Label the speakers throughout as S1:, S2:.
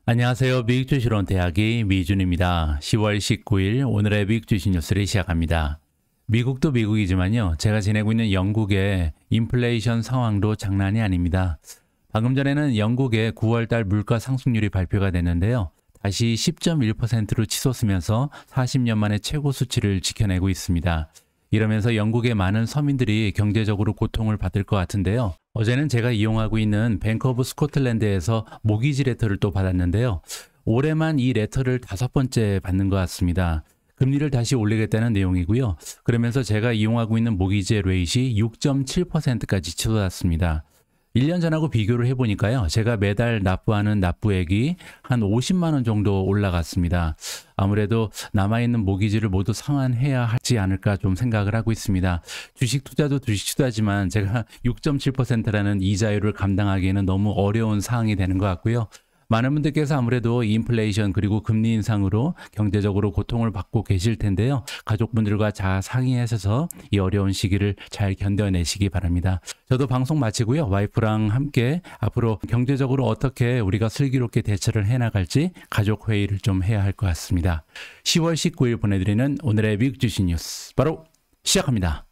S1: 안녕하세요. 미국주식론 대학의 미준입니다. 10월 19일 오늘의 미국주식 뉴스를 시작합니다. 미국도 미국이지만요. 제가 지내고 있는 영국의 인플레이션 상황도 장난이 아닙니다. 방금 전에는 영국의 9월달 물가 상승률이 발표가 됐는데요. 다시 10.1%로 치솟으면서 40년 만에 최고 수치를 지켜내고 있습니다. 이러면서 영국의 많은 서민들이 경제적으로 고통을 받을 것 같은데요. 어제는 제가 이용하고 있는 뱅크 오브 스코틀랜드에서 모기지 레터를 또 받았는데요. 올해만 이 레터를 5번째 받는 것 같습니다. 금리를 다시 올리겠다는 내용이고요. 그러면서 제가 이용하고 있는 모기지의 레이트이 6.7%까지 치솟았습니다. 1년 전하고 비교를 해보니까요. 제가 매달 납부하는 납부액이 한 50만 원 정도 올라갔습니다. 아무래도 남아있는 모기지를 모두 상환해야 하지 않을까 좀 생각을 하고 있습니다. 주식 투자도 주식 투자지만 제가 6.7%라는 이자율을 감당하기에는 너무 어려운 사항이 되는 것 같고요. 많은 분들께서 아무래도 인플레이션 그리고 금리 인상으로 경제적으로 고통을 받고 계실 텐데요. 가족분들과 잘 상의하셔서 이 어려운 시기를 잘 견뎌내시기 바랍니다. 저도 방송 마치고요. 와이프랑 함께 앞으로 경제적으로 어떻게 우리가 슬기롭게 대처를 해나갈지 가족 회의를 좀 해야 할 것 같습니다. 10월 19일 보내드리는 오늘의 미국 주식 뉴스 바로 시작합니다.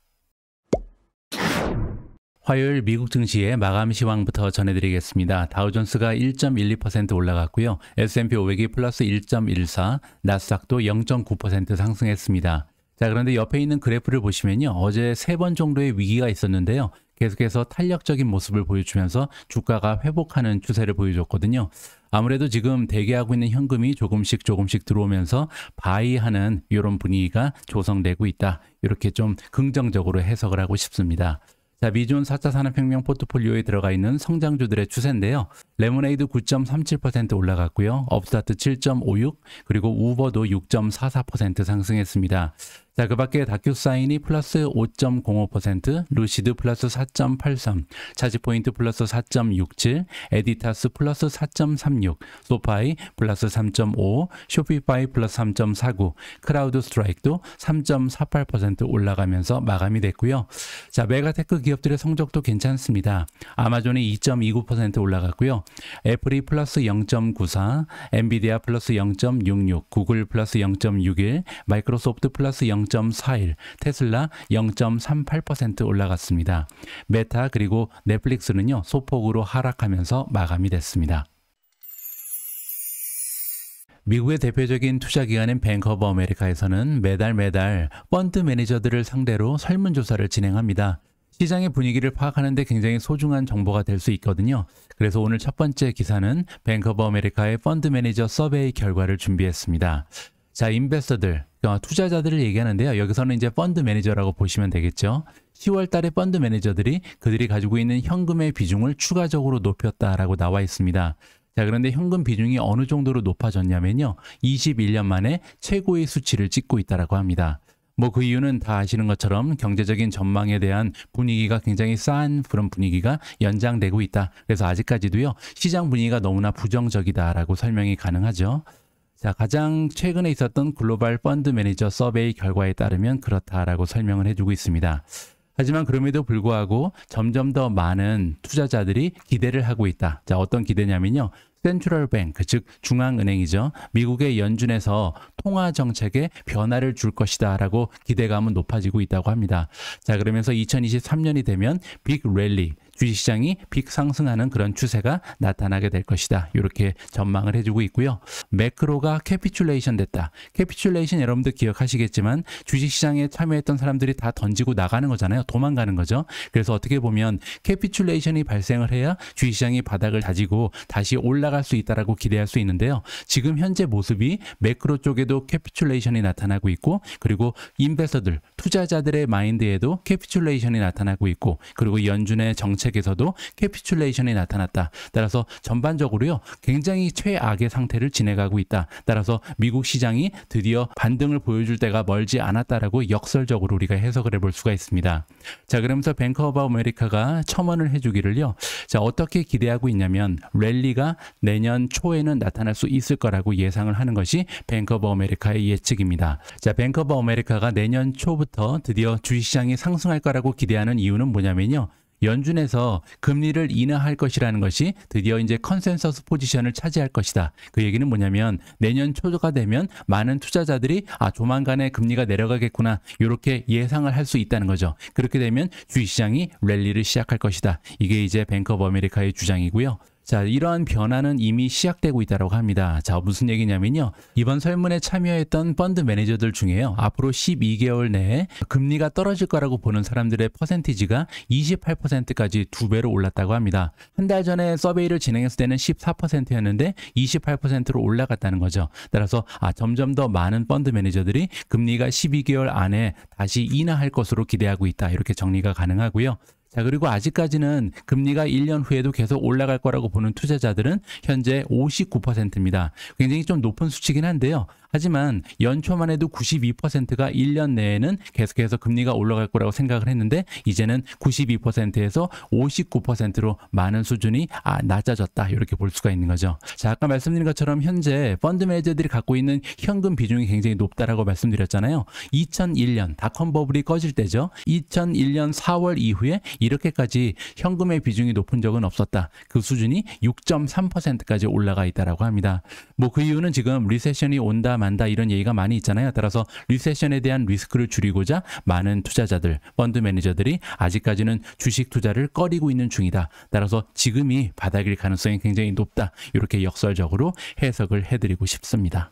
S1: 화요일 미국 증시의 마감 시황부터 전해드리겠습니다. 다우존스가 1.12% 올라갔고요. S&P 500이 플러스 1.14, 나스닥도 0.9% 상승했습니다. 자, 그런데 옆에 있는 그래프를 보시면요. 어제 3번 정도의 위기가 있었는데요. 계속해서 탄력적인 모습을 보여주면서 주가가 회복하는 추세를 보여줬거든요. 아무래도 지금 대기하고 있는 현금이 조금씩 들어오면서 바이하는 이런 분위기가 조성되고 있다. 이렇게 좀 긍정적으로 해석을 하고 싶습니다. 자, 미존 4차 산업혁명 포트폴리오에 들어가 있는 성장주들의 추세인데요. 레모네이드 9.37% 올라갔고요. 업스타트 7.56, 그리고 우버도 6.44% 상승했습니다. 자, 그 밖에 다큐사인이 플러스 5.05%, 루시드 플러스 4.83, 차지포인트 플러스 4.67, 에디타스 플러스 4.36, 소파이 플러스 3.5, 쇼피파이 플러스 3.49, 크라우드 스트라이크도 3.48% 올라가면서 마감이 됐고요. 자, 메가테크 기업들의 성적도 괜찮습니다. 아마존이 2.29% 올라갔고요. 애플이 플러스 0.94, 엔비디아 플러스 0.66, 구글 플러스 0.61, 마이크로소프트 플러스 0.41, 테슬라 0.38% 올라갔습니다. 메타 그리고 넷플릭스는요, 소폭으로 하락하면서 마감이 됐습니다. 미국의 대표적인 투자기관인 뱅크 오브 아메리카에서는 매달 펀드 매니저들을 상대로 설문조사를 진행합니다. 시장의 분위기를 파악하는 데 굉장히 소중한 정보가 될 수 있거든요. 그래서 오늘 첫 번째 기사는 뱅크 오브 아메리카의 펀드 매니저 서베이 결과를 준비했습니다. 자, 인베스터들, 투자자들을 얘기하는데요. 여기서는 이제 펀드 매니저라고 보시면 되겠죠. 10월 달에 펀드 매니저들이 그들이 가지고 있는 현금의 비중을 추가적으로 높였다라고 나와 있습니다. 자, 그런데 현금 비중이 어느 정도로 높아졌냐면요. 21년 만에 최고의 수치를 찍고 있다라고 합니다. 뭐 그 이유는 다 아시는 것처럼 경제적인 전망에 대한 분위기가 굉장히 싸한 그런 분위기가 연장되고 있다. 그래서 아직까지도요. 시장 분위기가 너무나 부정적이다라고 설명이 가능하죠. 자, 가장 최근에 있었던 글로벌 펀드 매니저 서베이 결과에 따르면 그렇다라고 설명을 해주고 있습니다. 하지만 그럼에도 불구하고 점점 더 많은 투자자들이 기대를 하고 있다. 자, 어떤 기대냐면요. 센트럴 뱅크, 즉 중앙은행이죠. 미국의 연준에서 통화 정책에 변화를 줄 것이다 라고 기대감은 높아지고 있다고 합니다. 자, 그러면서 2023년이 되면 빅 랠리, 주식시장이 빅 상승하는 그런 추세가 나타나게 될 것이다. 이렇게 전망을 해주고 있고요. 매크로가 캐피출레이션 됐다. 캐피출레이션 여러분들 기억하시겠지만 주식시장에 참여했던 사람들이 다 던지고 나가는 거잖아요. 도망가는 거죠. 그래서 어떻게 보면 캐피출레이션이 발생을 해야 주식시장이 바닥을 다지고 다시 올라갈 수 있다라고 기대할 수 있는데요. 지금 현재 모습이 매크로 쪽에도 캐피출레이션이 나타나고 있고, 그리고 인베서들, 투자자들의 마인드에도 캐피출레이션이 나타나고 있고, 그리고 연준의 정책 책에서도 캐피출레이션이 나타났다. 따라서 전반적으로요, 굉장히 최악의 상태를 지내가고 있다. 따라서 미국 시장이 드디어 반등을 보여줄 때가 멀지 않았다라고 역설적으로 우리가 해석을 해볼 수가 있습니다. 자, 그러면서 뱅크 오브 아메리카가 첨언을 해주기를요. 자, 어떻게 기대하고 있냐면 랠리가 내년 초에는 나타날 수 있을 거라고 예상을 하는 것이 뱅크 오브 아메리카의 예측입니다. 자, 뱅크 오브 아메리카가 내년 초부터 드디어 주식시장이 상승할 거라고 기대하는 이유는 뭐냐면요. 연준에서 금리를 인하할 것이라는 것이 드디어 이제 컨센서스 포지션을 차지할 것이다. 그 얘기는 뭐냐면 내년 초가 되면 많은 투자자들이 조만간에 금리가 내려가겠구나 이렇게 예상을 할 수 있다는 거죠. 그렇게 되면 주식시장이 랠리를 시작할 것이다. 이게 이제 뱅크 오브 아메리카의 주장이고요. 자, 이러한 변화는 이미 시작되고 있다고 합니다. 자, 무슨 얘기냐면요. 이번 설문에 참여했던 펀드 매니저들 중에요. 앞으로 12개월 내에 금리가 떨어질 거라고 보는 사람들의 퍼센티지가 28%까지 2배로 올랐다고 합니다. 한 달 전에 서베이를 진행했을 때는 14%였는데 28%로 올라갔다는 거죠. 따라서 점점 더 많은 펀드 매니저들이 금리가 12개월 안에 다시 인하할 것으로 기대하고 있다. 이렇게 정리가 가능하고요. 자, 그리고 아직까지는 금리가 1년 후에도 계속 올라갈 거라고 보는 투자자들은 현재 59%입니다. 굉장히 좀 높은 수치긴 한데요. 하지만 연초만 해도 92%가 1년 내에는 계속해서 금리가 올라갈 거라고 생각을 했는데 이제는 92%에서 59%로 많은 수준이 낮아졌다. 이렇게 볼 수가 있는 거죠. 자, 아까 말씀드린 것처럼 현재 펀드 매니저들이 갖고 있는 현금 비중이 굉장히 높다라고 말씀드렸잖아요. 2001년 닷컴 버블이 꺼질 때죠. 2001년 4월 이후에 이렇게까지 현금의 비중이 높은 적은 없었다. 그 수준이 6.3%까지 올라가 있다라고 합니다. 뭐 그 이유는 지금 리세션이 온다 만다 이런 얘기가 많이 있잖아요. 따라서 리세션에 대한 리스크를 줄이고자 많은 투자자들, 펀드 매니저들이 아직까지는 주식 투자를 꺼리고 있는 중이다. 따라서 지금이 바닥일 가능성이 굉장히 높다. 이렇게 역설적으로 해석을 해드리고 싶습니다.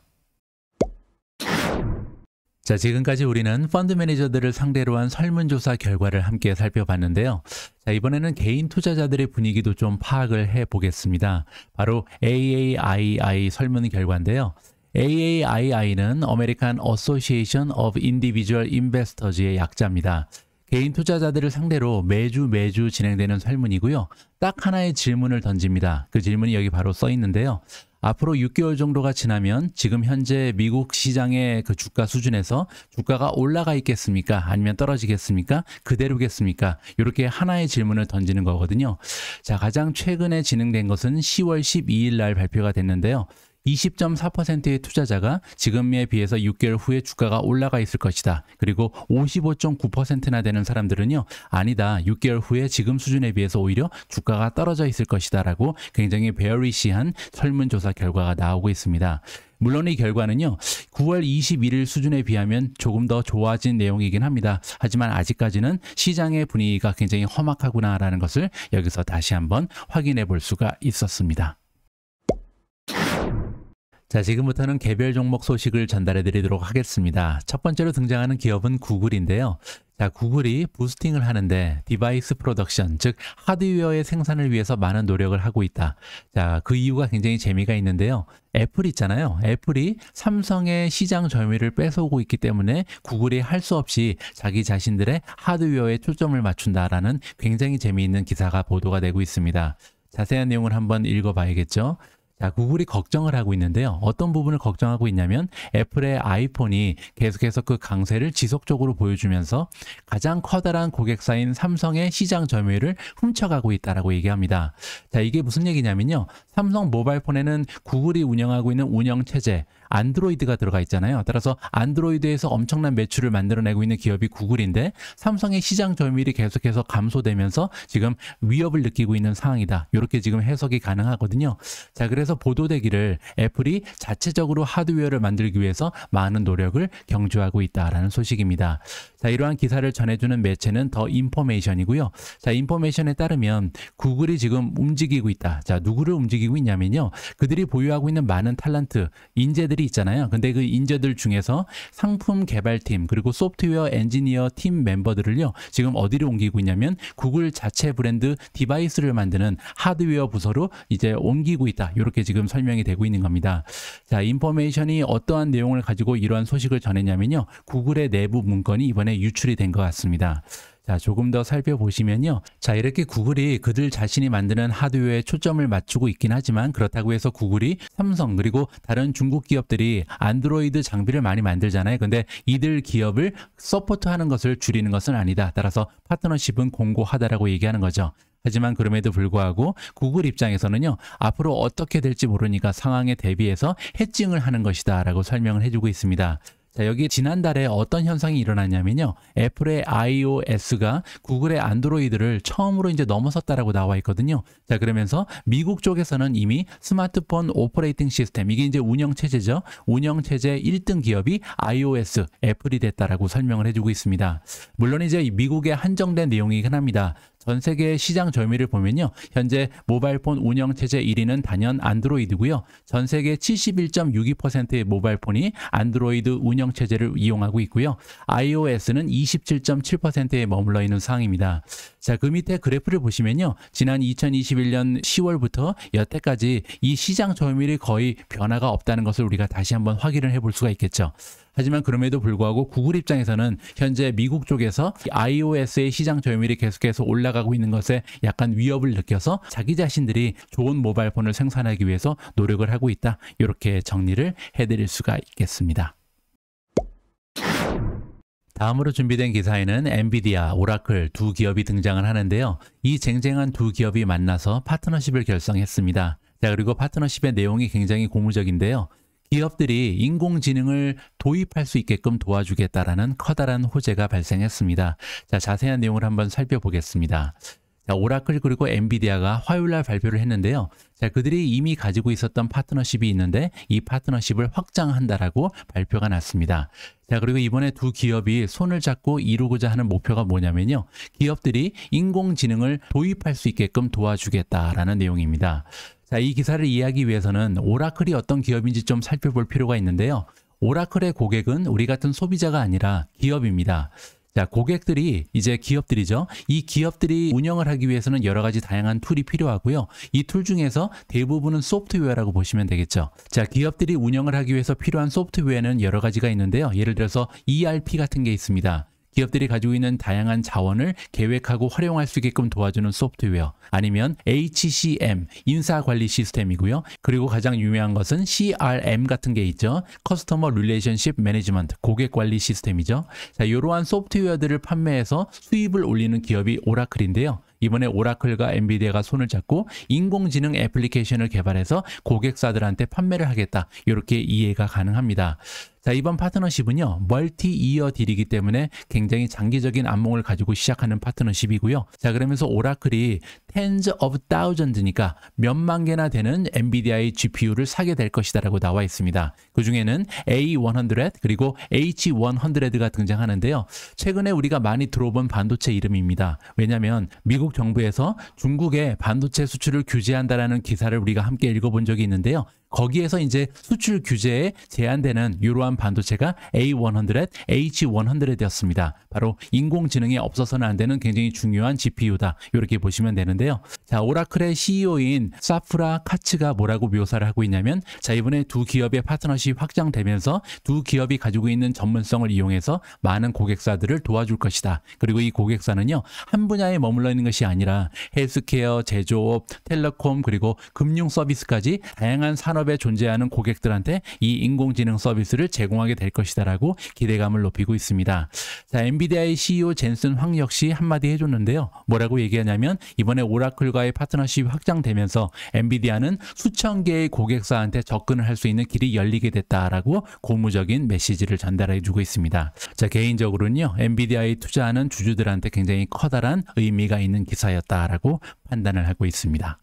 S1: 자, 지금까지 우리는 펀드 매니저들을 상대로 한 설문조사 결과를 함께 살펴봤는데요. 자, 이번에는 개인 투자자들의 분위기도 좀 파악을 해보겠습니다. 바로 AAII 설문 결과인데요. AAII는 American Association of Individual Investors의 약자입니다. 개인 투자자들을 상대로 매주 진행되는 설문이고요. 딱 하나의 질문을 던집니다. 그 질문이 여기 바로 써 있는데요. 앞으로 6개월 정도가 지나면 지금 현재 미국 시장의 그 주가 수준에서 주가가 올라가 있겠습니까? 아니면 떨어지겠습니까? 그대로겠습니까? 이렇게 하나의 질문을 던지는 거거든요. 자, 가장 최근에 진행된 것은 10월 12일 날 발표가 됐는데요. 20.4%의 투자자가 지금에 비해서 6개월 후에 주가가 올라가 있을 것이다. 그리고 55.9%나 되는 사람들은요. 아니다. 6개월 후에 지금 수준에 비해서 오히려 주가가 떨어져 있을 것이다. 라고 굉장히 베어리시한 설문조사 결과가 나오고 있습니다. 물론 이 결과는요. 9월 21일 수준에 비하면 조금 더 좋아진 내용이긴 합니다. 하지만 아직까지는 시장의 분위기가 굉장히 험악하구나라는 것을 여기서 다시 한번 확인해 볼 수가 있었습니다. 자, 지금부터는 개별 종목 소식을 전달해 드리도록 하겠습니다. 첫 번째로 등장하는 기업은 구글인데요. 자, 구글이 부스팅을 하는데 디바이스 프로덕션, 즉 하드웨어의 생산을 위해서 많은 노력을 하고 있다. 자, 그 이유가 굉장히 재미가 있는데요. 애플 있잖아요. 애플이 삼성의 시장 점유율을 뺏어오고 있기 때문에 구글이 할 수 없이 자기 자신들의 하드웨어에 초점을 맞춘다라는 굉장히 재미있는 기사가 보도가 되고 있습니다. 자세한 내용을 한번 읽어봐야겠죠. 자, 구글이 걱정을 하고 있는데요. 어떤 부분을 걱정하고 있냐면 애플의 아이폰이 계속해서 그 강세를 지속적으로 보여주면서 가장 커다란 고객사인 삼성의 시장 점유율을 훔쳐가고 있다라고 얘기합니다. 자, 이게 무슨 얘기냐면요. 삼성 모바일폰에는 구글이 운영하고 있는 운영체제, 안드로이드가 들어가 있잖아요. 따라서 안드로이드에서 엄청난 매출을 만들어내고 있는 기업이 구글인데 삼성의 시장 점유율이 계속해서 감소되면서 지금 위협을 느끼고 있는 상황이다. 이렇게 지금 해석이 가능하거든요. 자, 그래서 보도되기를 애플이 자체적으로 하드웨어를 만들기 위해서 많은 노력을 경주하고 있다라는 소식입니다. 자, 이러한 기사를 전해주는 매체는 더 인포메이션이고요. 자, 인포메이션에 따르면 구글이 지금 움직이고 있다. 자, 누구를 움직이고 있냐면요. 그들이 보유하고 있는 많은 탤런트, 인재들이 있잖아요. 근데 그 인재들 중에서 상품 개발팀 그리고 소프트웨어 엔지니어 팀 멤버들을요. 지금 어디로 옮기고 있냐면 구글 자체 브랜드 디바이스를 만드는 하드웨어 부서로 이제 옮기고 있다. 이렇게 지금 설명이 되고 있는 겁니다. 자, 인포메이션이 어떠한 내용을 가지고 이러한 소식을 전했냐면요. 구글의 내부 문건이 이번에 유출이 된 것 같습니다. 자, 조금 더 살펴보시면요. 자, 이렇게 구글이 그들 자신이 만드는 하드웨어에 초점을 맞추고 있긴 하지만 그렇다고 해서 구글이 삼성 그리고 다른 중국 기업들이 안드로이드 장비를 많이 만들잖아요. 근데 이들 기업을 서포트하는 것을 줄이는 것은 아니다. 따라서 파트너십은 공고하다라고 얘기하는 거죠. 하지만 그럼에도 불구하고 구글 입장에서는요. 앞으로 어떻게 될지 모르니까 상황에 대비해서 해칭을 하는 것이다 라고 설명을 해주고 있습니다. 자, 여기 지난달에 어떤 현상이 일어났냐면요. 애플의 iOS가 구글의 안드로이드를 처음으로 이제 넘어섰다라고 나와 있거든요. 자, 그러면서 미국 쪽에서는 이미 스마트폰 오퍼레이팅 시스템, 이게 이제 운영체제죠. 운영체제 1등 기업이 iOS, 애플이 됐다라고 설명을 해주고 있습니다. 물론 이제 미국의 한정된 내용이긴 합니다. 전 세계 시장 점유율을 보면요. 현재 모바일폰 운영체제 1위는 단연 안드로이드고요. 전 세계 71.62%의 모바일폰이 안드로이드 운영체제를 이용하고 있고요. iOS는 27.7%에 머물러 있는 상황입니다. 자, 그 밑에 그래프를 보시면요. 지난 2021년 10월부터 여태까지 이 시장 점유율이 거의 변화가 없다는 것을 우리가 다시 한번 확인을 해볼 수가 있겠죠. 하지만 그럼에도 불구하고 구글 입장에서는 현재 미국 쪽에서 iOS의 시장 점유율이 계속해서 올라가고 있는 것에 약간 위협을 느껴서 자기 자신들이 좋은 모바일폰을 생산하기 위해서 노력을 하고 있다. 이렇게 정리를 해드릴 수가 있겠습니다. 다음으로 준비된 기사에는 엔비디아, 오라클 두 기업이 등장을 하는데요. 이 쟁쟁한 두 기업이 만나서 파트너십을 결성했습니다. 자, 그리고 파트너십의 내용이 굉장히 고무적인데요. 기업들이 인공지능을 도입할 수 있게끔 도와주겠다라는 커다란 호재가 발생했습니다. 자, 자세한 내용을 한번 살펴보겠습니다. 자, 오라클 그리고 엔비디아가 화요일날 발표를 했는데요. 자, 그들이 이미 가지고 있었던 파트너십이 있는데 이 파트너십을 확장한다라고 발표가 났습니다. 자, 그리고 이번에 두 기업이 손을 잡고 이루고자 하는 목표가 뭐냐면요. 기업들이 인공지능을 도입할 수 있게끔 도와주겠다라는 내용입니다. 자, 이 기사를 이해하기 위해서는 오라클이 어떤 기업인지 좀 살펴볼 필요가 있는데요. 오라클의 고객은 우리 같은 소비자가 아니라 기업입니다. 자, 고객들이 이제 기업들이죠. 이 기업들이 운영을 하기 위해서는 여러 가지 다양한 툴이 필요하고요. 이 툴 중에서 대부분은 소프트웨어라고 보시면 되겠죠. 자, 기업들이 운영을 하기 위해서 필요한 소프트웨어는 여러 가지가 있는데요. 예를 들어서 ERP 같은 게 있습니다. 기업들이 가지고 있는 다양한 자원을 계획하고 활용할 수 있게끔 도와주는 소프트웨어, 아니면 HCM, 인사관리 시스템이고요. 그리고 가장 유명한 것은 CRM 같은 게 있죠. 커스터머 릴레이션십 매니지먼트, 고객관리 시스템이죠. 자, 이러한 소프트웨어들을 판매해서 수입을 올리는 기업이 오라클인데요. 이번에 오라클과 엔비디아가 손을 잡고 인공지능 애플리케이션을 개발해서 고객사들한테 판매를 하겠다. 이렇게 이해가 가능합니다. 자, 이번 파트너십은요, 멀티 이어 딜이기 때문에 굉장히 장기적인 안목을 가지고 시작하는 파트너십이고요. 자, 그러면서 오라클이 tens of thousands니까 몇만 개나 되는 엔비디아의 GPU를 사게 될 것이다라고 나와 있습니다. 그 중에는 A100 그리고 H100가 등장하는데요. 최근에 우리가 많이 들어본 반도체 이름입니다. 왜냐하면 미국 정부에서 중국의 반도체 수출을 규제한다라는 기사를 우리가 함께 읽어본 적이 있는데요. 거기에서 이제 수출 규제에 제한되는 이러한 반도체가 A100, H100였습니다. 바로 인공지능에 없어서는 안 되는 굉장히 중요한 GPU다. 이렇게 보시면 되는데요. 자, 오라클의 CEO인 사프라 카츠가 뭐라고 묘사를 하고 있냐면, 자, 이번에 두 기업의 파트너십이 확장되면서 두 기업이 가지고 있는 전문성을 이용해서 많은 고객사들을 도와줄 것이다. 그리고 이 고객사는요, 한 분야에 머물러 있는 것이 아니라 헬스케어, 제조업, 텔레콤, 그리고 금융 서비스까지 다양한 산업에 존재하는 고객들한테 이 인공지능 서비스를 제공하게 될 것이다라고 기대감을 높이고 있습니다. 자, 엔비디아의 CEO 젠슨 황 역시 한마디 해줬는데요. 뭐라고 얘기하냐면, 이번에 오라클과의 파트너십이 확장되면서 엔비디아는 수천 개의 고객사한테 접근을 할 수 있는 길이 열리게 됐다라고 고무적인 메시지를 전달해주고 있습니다. 자, 개인적으로는요, 엔비디아에 투자하는 주주들한테 굉장히 커다란 의미가 있는 기사였다라고 판단을 하고 있습니다.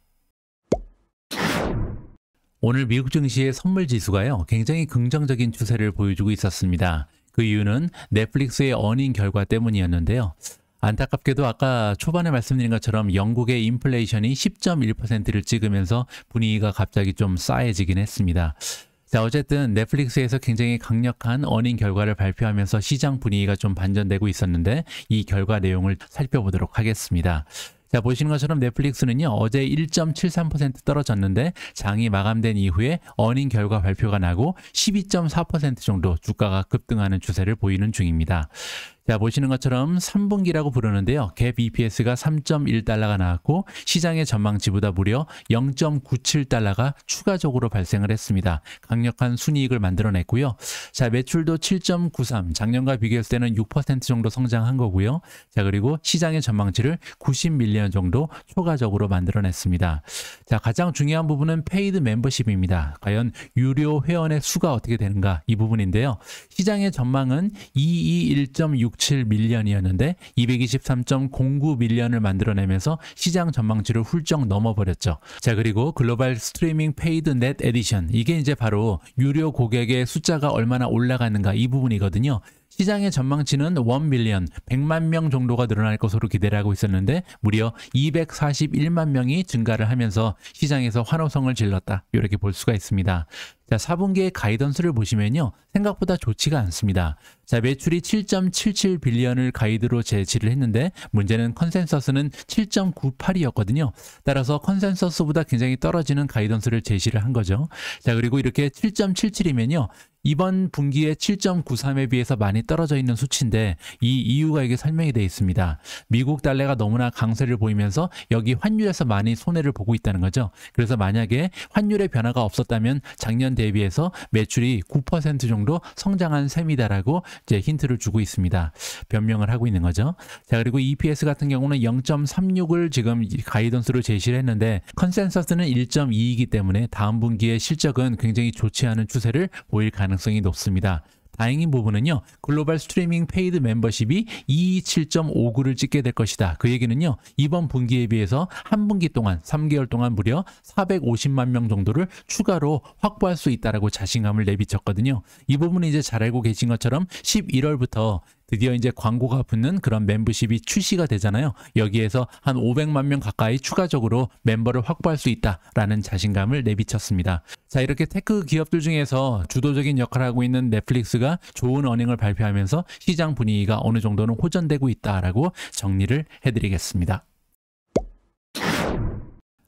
S1: 오늘 미국 증시의 선물 지수가요, 굉장히 긍정적인 추세를 보여주고 있었습니다. 그 이유는 넷플릭스의 어닝 결과 때문이었는데요. 안타깝게도 아까 초반에 말씀드린 것처럼 영국의 인플레이션이 10.1%를 찍으면서 분위기가 갑자기 좀 싸해지긴 했습니다. 자, 어쨌든 넷플릭스에서 굉장히 강력한 어닝 결과를 발표하면서 시장 분위기가 좀 반전되고 있었는데, 이 결과 내용을 살펴보도록 하겠습니다. 자, 보시는 것처럼 넷플릭스는요, 어제 1.73% 떨어졌는데 장이 마감된 이후에 어닝 결과 발표가 나고 12.4% 정도 주가가 급등하는 추세를 보이는 중입니다. 자, 보시는 것처럼 3분기라고 부르는데요. 갭 EPS가 3.1달러가 나왔고 시장의 전망치보다 무려 0.97달러가 추가적으로 발생을 했습니다. 강력한 순이익을 만들어냈고요. 자, 매출도 7.93, 작년과 비교했을 때는 6% 정도 성장한 거고요. 자, 그리고 시장의 전망치를 90밀리언 정도 초과적으로 만들어냈습니다. 자, 가장 중요한 부분은 페이드 멤버십입니다. 과연 유료 회원의 수가 어떻게 되는가 이 부분인데요. 시장의 전망은 221.67밀리언이었는데 223.09밀리언을 만들어내면서 시장 전망치를 훌쩍 넘어버렸죠. 자, 그리고 글로벌 스트리밍 페이드 넷 에디션, 이게 이제 바로 유료 고객의 숫자가 얼마나 올라가는가 이 부분이거든요. 시장의 전망치는 1밀리언, 100만 명 정도가 늘어날 것으로 기대를 하고 있었는데 무려 241만 명이 증가를 하면서 시장에서 환호성을 질렀다. 이렇게 볼 수가 있습니다. 자, 4분기의 가이던스를 보시면요. 생각보다 좋지가 않습니다. 자, 매출이 7.77빌리언을 가이드로 제시를 했는데 문제는 컨센서스는 7.98이었거든요. 따라서 컨센서스보다 굉장히 떨어지는 가이던스를 제시를 한 거죠. 자, 그리고 이렇게 7.77이면요. 이번 분기에 7.93에 비해서 많이 떨어져 있는 수치인데 이 이유가 이게 설명이 되어 있습니다. 미국 달러가 너무나 강세를 보이면서 여기 환율에서 많이 손해를 보고 있다는 거죠. 그래서 만약에 환율의 변화가 없었다면 작년 대비해서 매출이 9% 정도 성장한 셈이다라고 이제 힌트를 주고 있습니다. 변명을 하고 있는 거죠. 자, 그리고 EPS 같은 경우는 0.36을 지금 가이던스로 제시를 했는데 컨센서스는 1.2이기 때문에 다음 분기의 실적은 굉장히 좋지 않은 추세를 보일 가능성이 높습니다. 다행인 부분은요. 글로벌 스트리밍 페이드 멤버십이 227.59를 찍게 될 것이다. 그 얘기는요. 이번 분기에 비해서 한 분기 동안 3개월 동안 무려 450만 명 정도를 추가로 확보할 수 있다라고 자신감을 내비쳤거든요. 이 부분은 이제 잘 알고 계신 것처럼 11월부터 드디어 이제 광고가 붙는 그런 멤버십이 출시가 되잖아요. 여기에서 한 500만 명 가까이 추가적으로 멤버를 확보할 수 있다라는 자신감을 내비쳤습니다. 자, 이렇게 테크 기업들 중에서 주도적인 역할을 하고 있는 넷플릭스가 좋은 어닝을 발표하면서 시장 분위기가 어느 정도는 호전되고 있다라고 정리를 해드리겠습니다.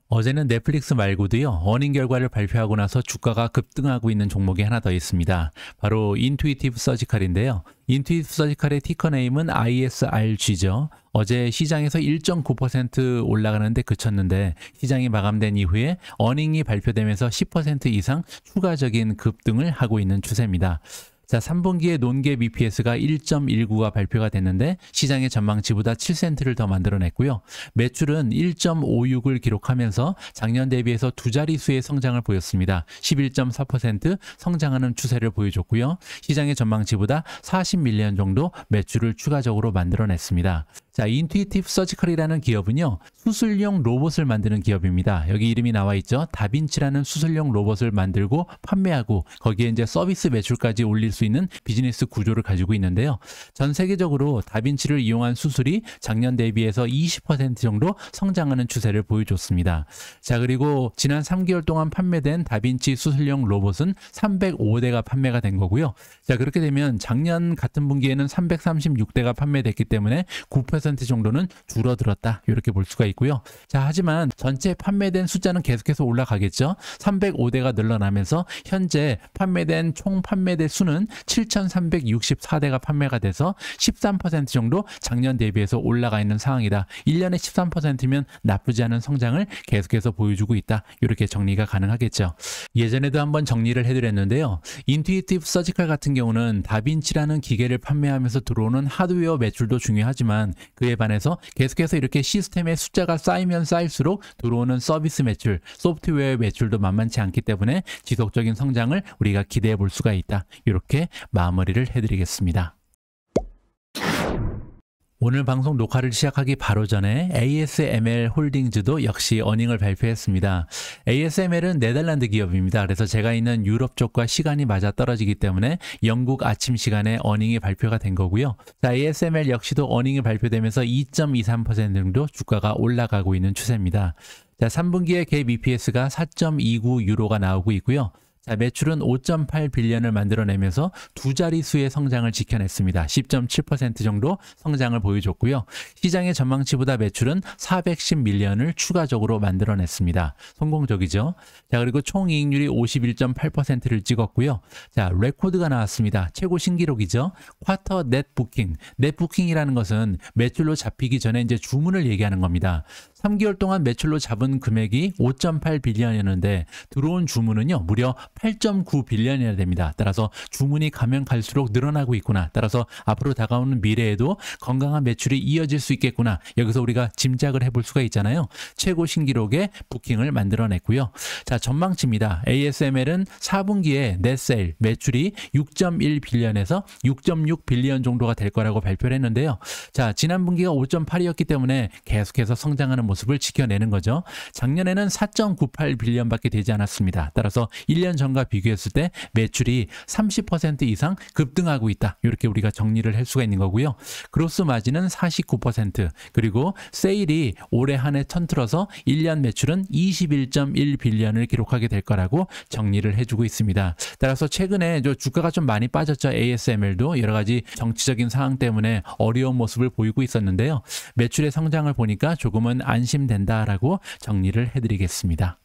S1: 어제는 넷플릭스 말고도요. 어닝 결과를 발표하고 나서 주가가 급등하고 있는 종목이 하나 더 있습니다. 바로 인투이티브 서지컬인데요. 인투이티브 서지컬의 티커 네임은 ISRG죠. 어제 시장에서 1.9% 올라가는데 그쳤는데 시장이 마감된 이후에 어닝이 발표되면서 10% 이상 추가적인 급등을 하고 있는 추세입니다. 자, 3분기에 논갭 EPS가 1.19가 발표가 됐는데 시장의 전망치보다 7센트를 더 만들어냈고요. 매출은 1.56을 기록하면서 작년 대비해서 두 자릿수의 성장을 보였습니다. 11.4% 성장하는 추세를 보여줬고요. 시장의 전망치보다 40밀리언 정도 매출을 추가적으로 만들어냈습니다. 자, 인투이티브 서지컬이라는 기업은요. 수술용 로봇을 만드는 기업입니다. 여기 이름이 나와 있죠. 다빈치라는 수술용 로봇을 만들고 판매하고 거기에 이제 서비스 매출까지 올릴 수 있는 비즈니스 구조를 가지고 있는데요. 전 세계적으로 다빈치를 이용한 수술이 작년 대비해서 20% 정도 성장하는 추세를 보여줬습니다. 자, 그리고 지난 3개월 동안 판매된 다빈치 수술용 로봇은 305대가 판매가 된 거고요. 자, 그렇게 되면 작년 같은 분기에는 336대가 판매됐기 때문에 9% 정도는 줄어들었다. 이렇게 볼 수가 있고요. 자, 하지만 전체 판매된 숫자는 계속해서 올라가겠죠. 305대가 늘어나면서 현재 판매된 총 판매대 수는 7,364대가 판매가 돼서 13% 정도 작년 대비해서 올라가 있는 상황이다. 1년에 13%면 나쁘지 않은 성장을 계속해서 보여주고 있다. 이렇게 정리가 가능하겠죠. 예전에도 한번 정리를 해드렸는데요. 인투이티브 서지컬 같은 경우는 다빈치라는 기계를 판매하면서 들어오는 하드웨어 매출도 중요하지만 그에 반해서 계속해서 이렇게 시스템의 숫자가 쌓이면 쌓일수록 들어오는 서비스 매출, 소프트웨어 매출도 만만치 않기 때문에 지속적인 성장을 우리가 기대해 볼 수가 있다. 이렇게 마무리를 해드리겠습니다. 오늘 방송 녹화를 시작하기 바로 전에 ASML 홀딩즈도 역시 어닝을 발표했습니다. ASML은 네덜란드 기업입니다. 그래서 제가 있는 유럽 쪽과 시간이 맞아 떨어지기 때문에 영국 아침 시간에 어닝이 발표가 된 거고요. 자, ASML 역시도 어닝이 발표되면서 2.23% 정도 주가가 올라가고 있는 추세입니다. 자, 3분기에 갭 EPS가 4.29 유로가 나오고 있고요. 자, 매출은 5.8 빌리언을 만들어내면서 두 자릿수의 성장을 지켜냈습니다. 10.7% 정도 성장을 보여줬고요. 시장의 전망치보다 매출은 410 밀리언을 추가적으로 만들어냈습니다. 성공적이죠. 자, 그리고 총이익률이 51.8%를 찍었고요. 자, 레코드가 나왔습니다. 최고 신기록이죠. 쿼터 넷 부킹. 넷 부킹이라는 것은 매출로 잡히기 전에 이제 주문을 얘기하는 겁니다. 3개월 동안 매출로 잡은 금액이 5.8 빌리언이었는데 들어온 주문은요 무려 8.9 빌리언이나 됩니다. 따라서 주문이 가면 갈수록 늘어나고 있구나. 따라서 앞으로 다가오는 미래에도 건강한 매출이 이어질 수 있겠구나. 여기서 우리가 짐작을 해볼 수가 있잖아요. 최고 신기록의 부킹을 만들어냈고요. 자, 전망치입니다. ASML은 4분기에 넷세일 매출이 6.1 빌리언에서 6.6 빌리언 정도가 될 거라고 발표를 했는데요. 자, 지난 분기가 5.8이었기 때문에 계속해서 성장하는 모습을 지켜내는 거죠. 작년에는 4.98 빌리언밖에 되지 않았습니다. 따라서 1년 전과 비교했을 때 매출이 30% 이상 급등하고 있다. 이렇게 우리가 정리를 할 수가 있는 거고요. 그로스 마진은 49%, 그리고 세일이 올해 한 해 천틀어서 1년 매출은 21.1 빌리언을 기록하게 될 거라고 정리를 해주고 있습니다. 따라서 최근에 주가가 좀 많이 빠졌죠. ASML도 여러 가지 정치적인 상황 때문에 어려운 모습을 보이고 있었는데요. 매출의 성장을 보니까 조금은 안심된다라고 정리를 해드리겠습니다.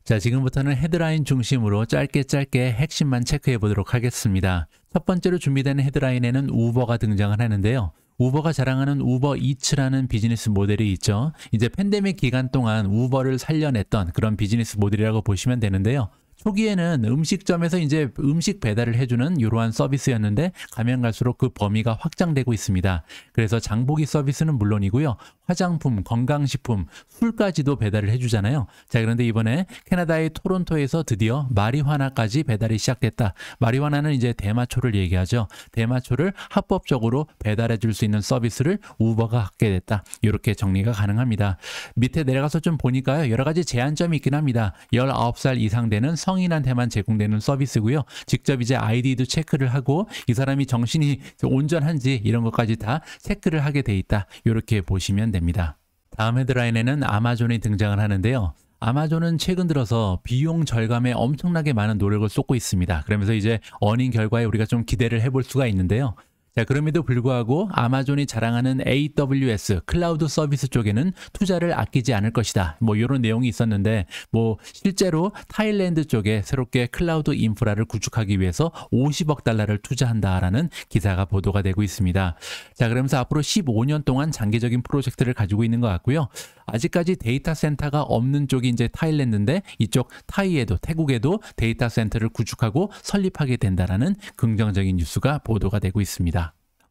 S1: 자, 지금부터는 헤드라인 중심으로 짧게 핵심만 체크해 보도록 하겠습니다. 첫 번째로 준비된 헤드라인에는 우버가 등장을 하는데요. 우버가 자랑하는 우버 이츠라는 비즈니스 모델이 있죠. 이제 팬데믹 기간 동안 우버를 살려냈던 그런 비즈니스 모델이라고 보시면 되는데요. 초기에는 음식점에서 이제 음식 배달을 해주는 이러한 서비스였는데 가면 갈수록 그 범위가 확장되고 있습니다. 그래서 장보기 서비스는 물론이고요. 화장품, 건강식품, 술까지도 배달을 해주잖아요. 자, 그런데 이번에 캐나다의 토론토에서 드디어 마리화나까지 배달이 시작됐다. 마리화나는 이제 대마초를 얘기하죠. 대마초를 합법적으로 배달해 줄 수 있는 서비스를 우버가 갖게 됐다. 이렇게 정리가 가능합니다. 밑에 내려가서 좀 보니까요. 여러 가지 제한점이 있긴 합니다. 19살 이상 되는 성인한테만 제공되는 서비스고요. 직접 이제 아이디도 체크를 하고 이 사람이 정신이 온전한지 이런 것까지 다 체크를 하게 돼 있다. 이렇게 보시면 됩니다. 다음 헤드라인에는 아마존이 등장을 하는데요. 아마존은 최근 들어서 비용 절감에 엄청나게 많은 노력을 쏟고 있습니다. 그러면서 이제 어닝 결과에 우리가 좀 기대를 해볼 수가 있는데요. 자, 그럼에도 불구하고 아마존이 자랑하는 AWS 클라우드 서비스 쪽에는 투자를 아끼지 않을 것이다. 뭐 이런 내용이 있었는데 뭐 실제로 타일랜드 쪽에 새롭게 클라우드 인프라를 구축하기 위해서 50억 달러를 투자한다라는 기사가 보도가 되고 있습니다. 자, 그러면서 앞으로 15년 동안 장기적인 프로젝트를 가지고 있는 것 같고요. 아직까지 데이터 센터가 없는 쪽이 이제 타일랜드인데 이쪽 타이에도 태국에도 데이터 센터를 구축하고 설립하게 된다라는 긍정적인 뉴스가 보도가 되고 있습니다.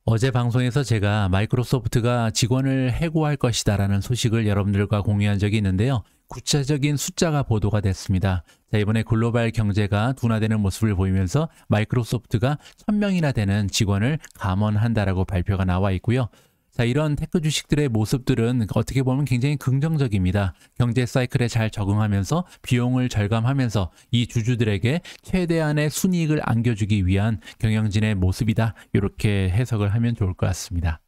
S1: 어제 방송에서 제가 마이크로소프트가 직원을 해고할 것이다 라는 소식을 여러분들과 공유한 적이 있는데요. 구체적인 숫자가 보도가 됐습니다. 자, 이번에 글로벌 경제가 둔화되는 모습을 보이면서 마이크로소프트가 1000명이나 되는 직원을 감원한다라고 발표가 나와 있고요. 자, 이런 테크 주식들의 모습들은 어떻게 보면 굉장히 긍정적입니다. 경제 사이클에 잘 적응하면서 비용을 절감하면서 이 주주들에게 최대한의 순이익을 안겨주기 위한 경영진의 모습이다. 이렇게 해석을 하면 좋을 것 같습니다.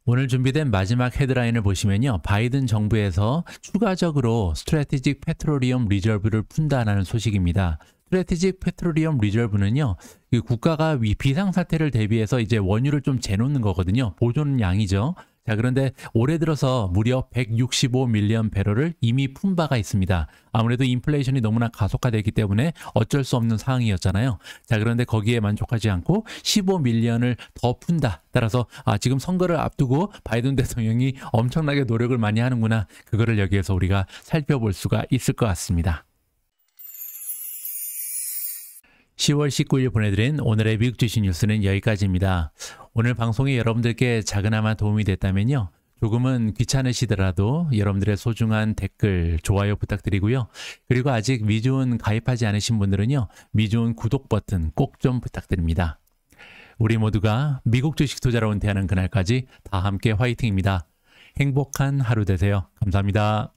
S1: 오늘 준비된 마지막 헤드라인을 보시면요. 바이든 정부에서 추가적으로 스트래티직 페트롤리엄 리저브를 푼다는 소식입니다. 스트래티직 페트롤리엄 리저브는요, 국가가 비상사태를 대비해서 이제 원유를 좀 재놓는 거거든요. 보존 양이죠. 자, 그런데 올해 들어서 무려 165 밀리언 배럴을 이미 푼 바가 있습니다. 아무래도 인플레이션이 너무나 가속화되기 때문에 어쩔 수 없는 상황이었잖아요. 자, 그런데 거기에 만족하지 않고 15 밀리언을 더 푼다. 따라서 지금 선거를 앞두고 바이든 대통령이 엄청나게 노력을 많이 하는구나. 그거를 여기에서 우리가 살펴볼 수가 있을 것 같습니다. 10월 19일 보내드린 오늘의 미국 주식 뉴스는 여기까지입니다. 오늘 방송이 여러분들께 작은아마 도움이 됐다면요. 조금은 귀찮으시더라도 여러분들의 소중한 댓글, 좋아요 부탁드리고요. 그리고 아직 미주은 가입하지 않으신 분들은요. 미주은 구독 버튼 꼭 좀 부탁드립니다. 우리 모두가 미국 주식 투자로 은퇴하는 그날까지 다 함께 화이팅입니다. 행복한 하루 되세요. 감사합니다.